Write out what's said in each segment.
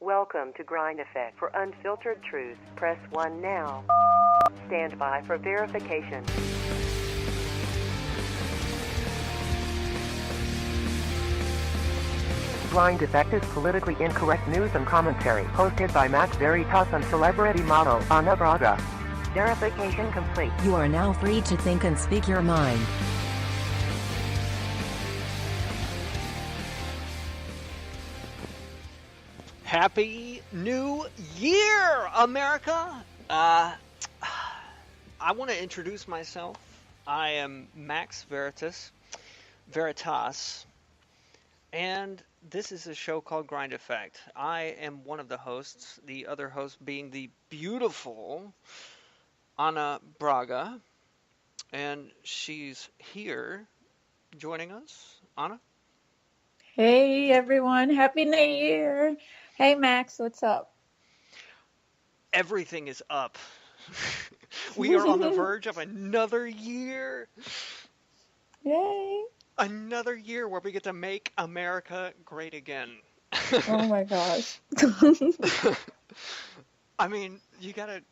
Welcome to Grind Effect. For unfiltered truth, press 1 now. Stand by for verification. Grind Effect is politically incorrect news and commentary hosted by Max Veritas and celebrity model Ana Braga. Verification complete. You are now free to think and speak your mind. Happy New Year, America! I want to introduce myself. I am Max Veritas, and this is a show called Grind Effect. I am one of the hosts, the other host being the beautiful Ana Braga, and she's here joining us. Ana? Hey everyone, Happy New Year. Hey Max, what's up? Everything is up. We are on the verge of another year. Yay. Another year where we get to make America great again. Oh my gosh. I mean, you gotta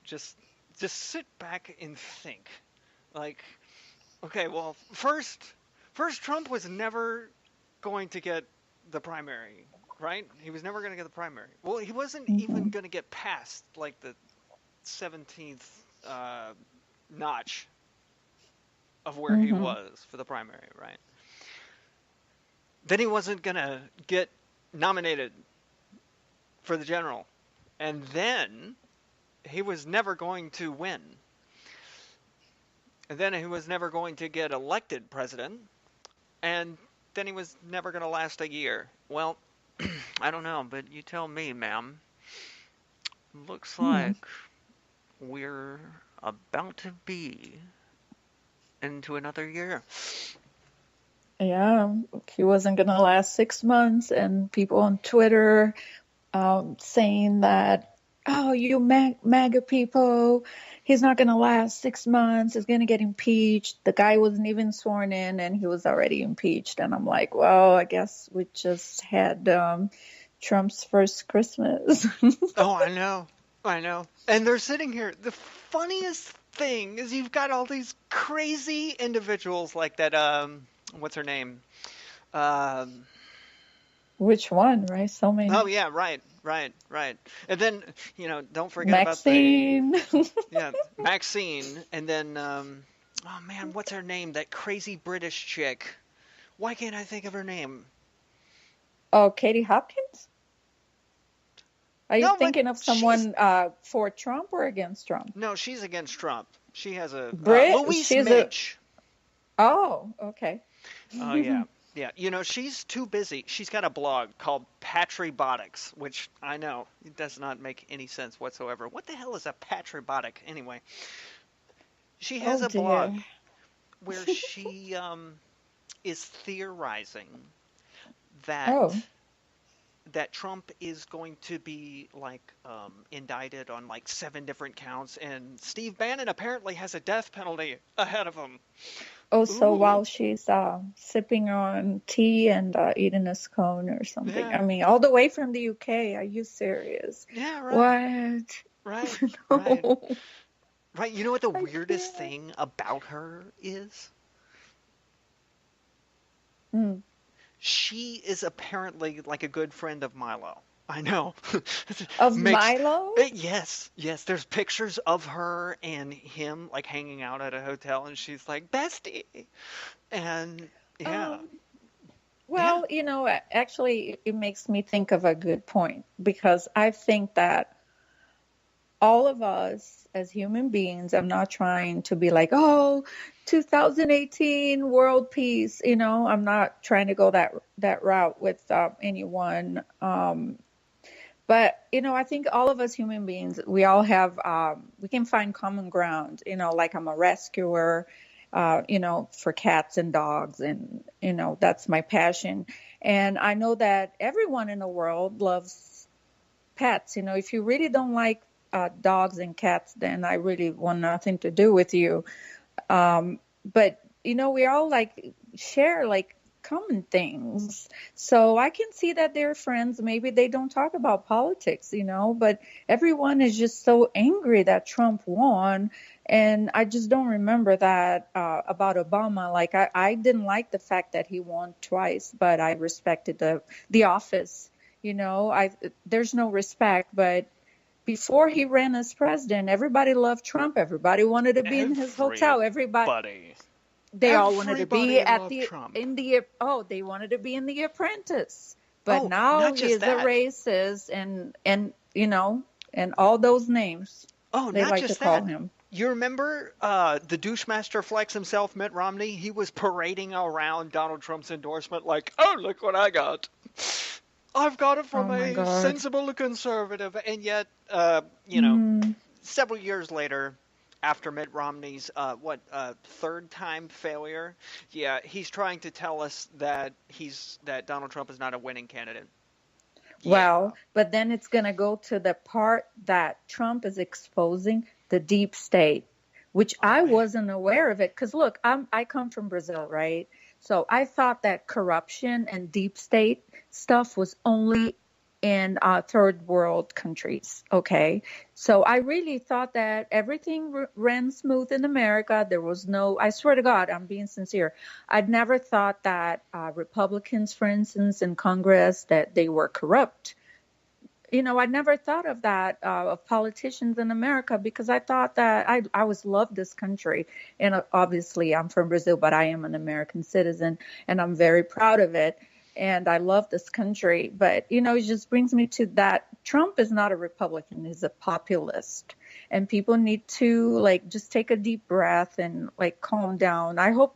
just sit back and think. Like, okay, well, first Trump was never going to get the primary, right? He was never going to get the primary. Well, he wasn't even going to get past like the 17th notch of where he was for the primary, right? Then he wasn't going to get nominated for the general. And then he was never going to win. And then he was never going to get elected president. And then he was never going to last a year. Well, I don't know, but you tell me, ma'am. Looks like we're about to be into another year. Yeah, he wasn't going to last 6 months, and people on Twitter saying that, oh, you MAGA people, he's not going to last 6 months, he's going to get impeached. The guy wasn't even sworn in, and he was already impeached. And I'm like, well, I guess we just had Trump's first Christmas. Oh, I know. And they're sitting here. The funniest thing is you've got all these crazy individuals like that, what's her name? Which one, right? So many. Oh, yeah, right. And then, don't forget Maxine. Maxine. And then, oh man, what's her name? That crazy British chick. Why can't I think of her name? Oh, Katie Hopkins? Are you thinking of someone for Trump or against Trump? No, she's against Trump. She has a Louise she's Midge. Oh, okay. Oh, yeah. Yeah, she's too busy. She's got a blog called Patribotics, which I know it does not make any sense whatsoever. What the hell is a patribotic anyway? She has a blog where she is theorizing that Trump is going to be indicted on 7 different counts, and Steve Bannon apparently has a death penalty ahead of him. Oh, so while she's sipping on tea and eating a scone or something. Yeah. I mean, all the way from the UK. Are you serious? Yeah, right. What? Right. No. Right. You know what the weirdest thing about her is? She is apparently a good friend of Milo. I know. Milo? Yes. There's pictures of her and him hanging out at a hotel, and she's like, bestie. And yeah. Well, actually, it makes me think of a good point, because I think that all of us as human beings, I'm not trying to be 2018 world peace. I'm not trying to go that route with anyone. But, I think all of us human beings, we all have, we can find common ground, I'm a rescuer, for cats and dogs, and, that's my passion. And I know that everyone in the world loves pets. If you really don't like dogs and cats, then I really want nothing to do with you. But, we all share common things. So I can see that they're friends. Maybe they don't talk about politics, but everyone is just so angry that Trump won. And I just don't remember that about Obama. Like I didn't like the fact that he won twice, but I respected the office. There's no respect, but before he ran as president, everybody loved Trump. Everybody wanted to be in his hotel. They all wanted to be they wanted to be in The Apprentice. But now he is a racist and all those names. They not like just to call that. him. You remember the douchemaster flex himself, Mitt Romney? He was parading around Donald Trump's endorsement like, oh, look what I got. I've got it from a sensible conservative. And yet, several years later, after Mitt Romney's, third time failure, he's trying to tell us that Donald Trump is not a winning candidate. Well, but then it's going to go to the part that Trump is exposing the deep state, which I wasn't aware of it. Because look, I come from Brazil, right? So I thought that corruption and deep state stuff was only in third world countries. Okay. So I really thought that everything ran smooth in America. There was I swear to God, I'm being sincere. I'd never thought that Republicans, for instance, in Congress, that they were corrupt. I never thought of that, of politicians in America, because I thought that I always loved this country. And obviously I'm from Brazil, but I am an American citizen and I'm very proud of it. And I love this country. But, it just brings me to that Trump is not a Republican. He's a populist. And people need to just take a deep breath and calm down. I hope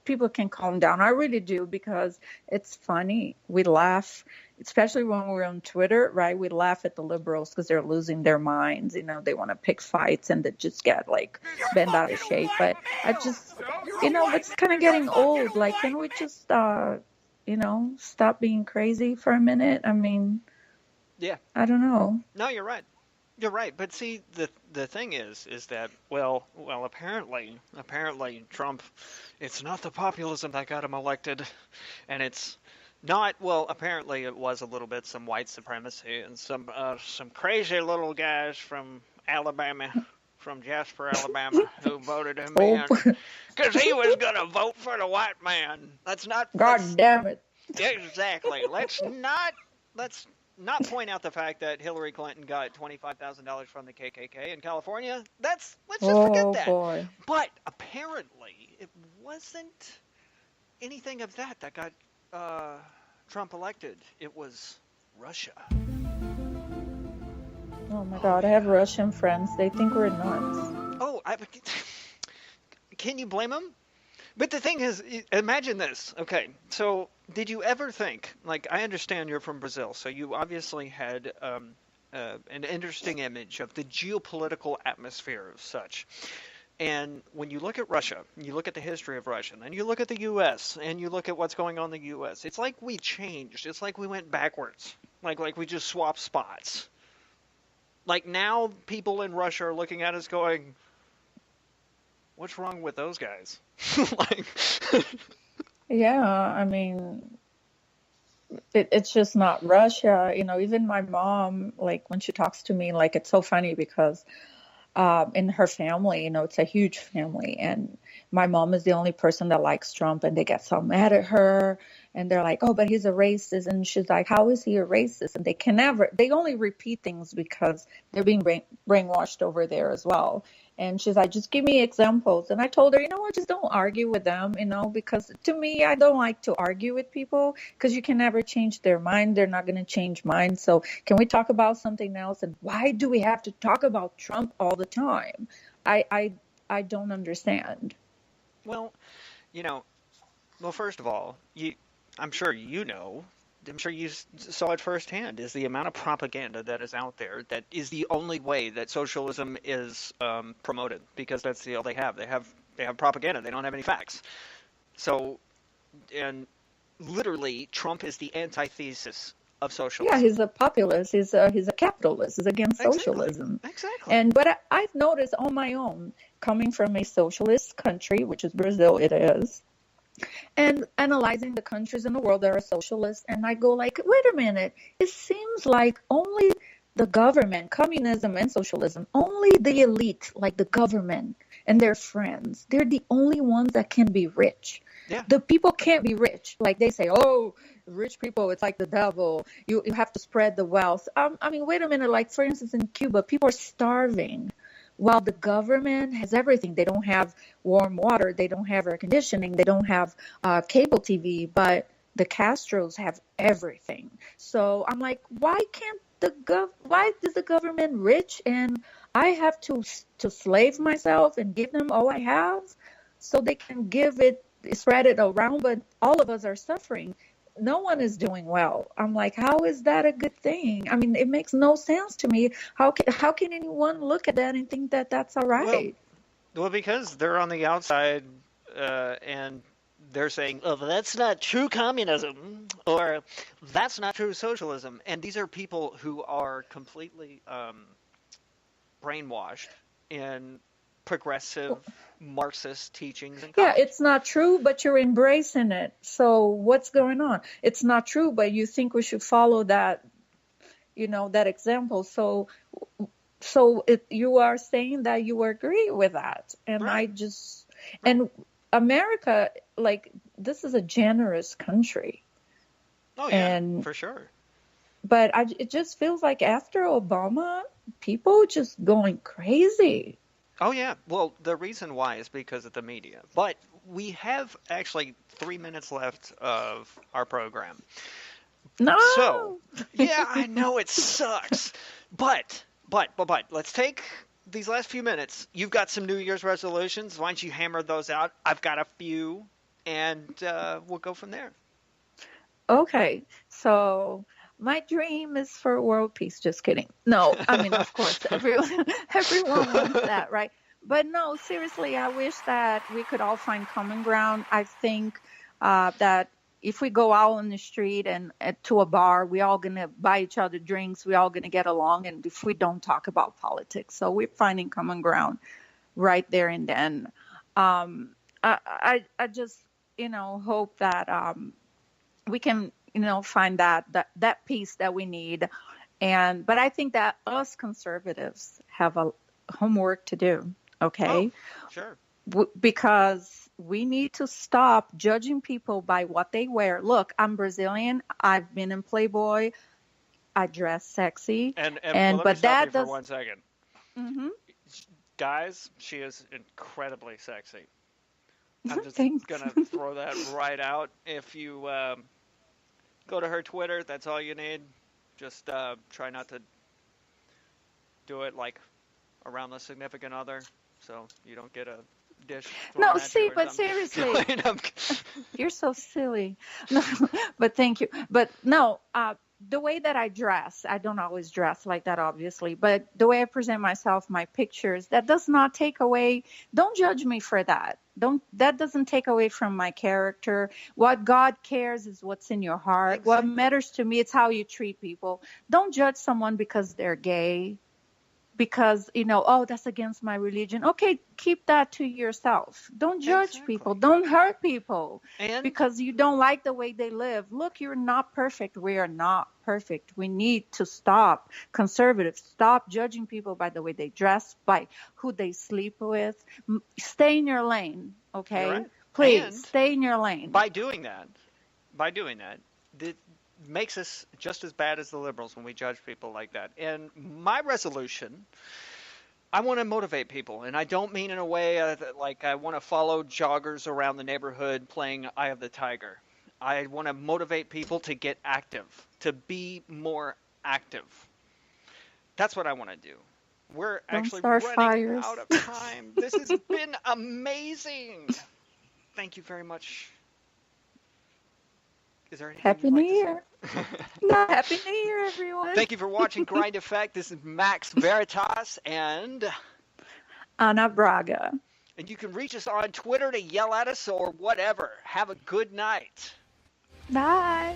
people can calm down. I really do, because it's funny. We laugh, especially when we're on Twitter, right? We laugh at the liberals because they're losing their minds. They want to pick fights and they just get bent out of shape. But I just, it's kind of getting old. Can we just, stop being crazy for a minute? I mean, I don't know. No, you're right. You're right. But see, the thing is that, well, apparently Trump, it's not the populism that got him elected, and it's not, apparently it was a little bit some white supremacy and some crazy little guys from Alabama, from Jasper, Alabama, who voted him in because he was going to vote for the white man. God damn it. Exactly. Let's not point out the fact that Hillary Clinton got $25,000 from the KKK in California. Let's just forget that. Boy. But apparently it wasn't anything of that got Trump elected. It was Russia. Oh my God, I have Russian friends. They think we're nuts. Can you blame them? But the thing is, imagine this. Okay, so did you ever think, I understand you're from Brazil, so you obviously had an interesting image of the geopolitical atmosphere of such. And when you look at Russia, you look at the history of Russia, and you look at the U.S., and you look at what's going on in the U.S., it's like we changed. It's like we went backwards. Like we just swapped spots. Now people in Russia are looking at us going, what's wrong with those guys? Yeah, I mean, it's just not Russia. Even my mom, when she talks to me, it's so funny because in her family, it's a huge family. And my mom is the only person that likes Trump, and they get so mad at her. And they're like, oh, but he's a racist. And she's like, how is he a racist? And they only repeat things because they're being brainwashed over there as well. And she's like, just give me examples. And I told her, just don't argue with them, because to me, I don't like to argue with people because you can never change their mind. They're not going to change mine. So can we talk about something else? And why do we have to talk about Trump all the time? I don't understand. Well, first of all, I'm sure I'm sure you saw it firsthand, is the amount of propaganda that is out there that is the only way that socialism is promoted, because that's all they have. They have propaganda. They don't have any facts. So, and literally, Trump is the antithesis of socialism. Yeah, he's a populist. He's a capitalist. He's against socialism. Exactly. But I've noticed on my own, coming from a socialist country, which is Brazil, it is. and analyzing the countries in the world that are socialist. And I go like, wait a minute, it seems like only the government, communism and socialism, only the elite, like the government and their friends, they're the only ones that can be rich. Yeah. The people can't be rich. Like they say, oh, rich people, it's like the devil. You have to spread the wealth. I mean, wait a minute. Like, for instance, in Cuba, people are starving while the government has everything. They don't have warm water. They don't have air conditioning. They don't have cable TV. But the Castros have everything. So I'm like, why is the government rich and I have to slave myself and give them all I have so they can spread it around, but all of us are suffering. No one is doing well. I'm like, how is that a good thing? I mean, it makes no sense to me. How can anyone look at that and think that that's all right? Well, because they're on the outside and they're saying, oh, that's not true communism, or that's not true socialism. And these are people who are completely brainwashed in progressive Marxist teachings. And yeah, it's not true, but you're embracing it. So what's going on? It's not true, but you think we should follow that, that example. So you are saying that you agree with that. And right. And America, like, this is a generous country. Oh, yeah, for sure. But it just feels like after Obama, people just going crazy. Oh, yeah. Well, the reason why is because of the media. But we have actually 3 minutes left of our program. No. So, yeah, I know it sucks. But, let's take these last few minutes. You've got some New Year's resolutions. Why don't you hammer those out? I've got a few, and we'll go from there. Okay. So my dream is for world peace. Just kidding. No, I mean, of course, everyone wants that, right? But no, seriously, I wish that we could all find common ground. I think that if we go out on the street and to a bar, we all going to buy each other drinks. We all going to get along. And if we don't talk about politics, so we're finding common ground right there and then. I just, hope that we can, find that peace that we need. But I think that us conservatives have a homework to do. Okay. Oh, sure. Because we need to stop judging people by what they wear. Look, I'm Brazilian. I've been in Playboy. I dress sexy. But that let me stop you for 1 second. Mm-hmm. Guys, she is incredibly sexy. I'm just Thanks. going to throw that right out. If you go to her Twitter, that's all you need. Just try not to do it like around the significant other, so you don't get a dish. No, see, but seriously, you're so silly. No, but thank you. But no, the way that I dress, I don't always dress like that, obviously, but the way I present myself, my pictures, that does not take away. Don't judge me for that. That doesn't take away from my character. What God cares is what's in your heart. Exactly. What matters to me is how you treat people. Don't judge someone because they're gay. Because, oh, that's against my religion. Okay, keep that to yourself. Don't judge people. Don't hurt people because you don't like the way they live. Look, you're not perfect. We are not perfect. We need to stop. Conservatives, stop judging people by the way they dress, by who they sleep with. Stay in your lane, okay? Right. Please, stay in your lane. By doing that, it makes us just as bad as the liberals when we judge people like that. And my resolution, I want to motivate people, and I don't mean in a way that, like, I want to follow joggers around the neighborhood playing Eye of the Tiger. I want to motivate people to get active, to be more active. That's what I want to do. We're actually running out of time. This has been amazing. Thank you very much. Is there anything Happy New Year. No, Happy New Year, everyone. Thank you for watching Grind Effect. This is Max Veritas and Ana Braga. And you can reach us on Twitter to yell at us or whatever. Have a good night. Bye.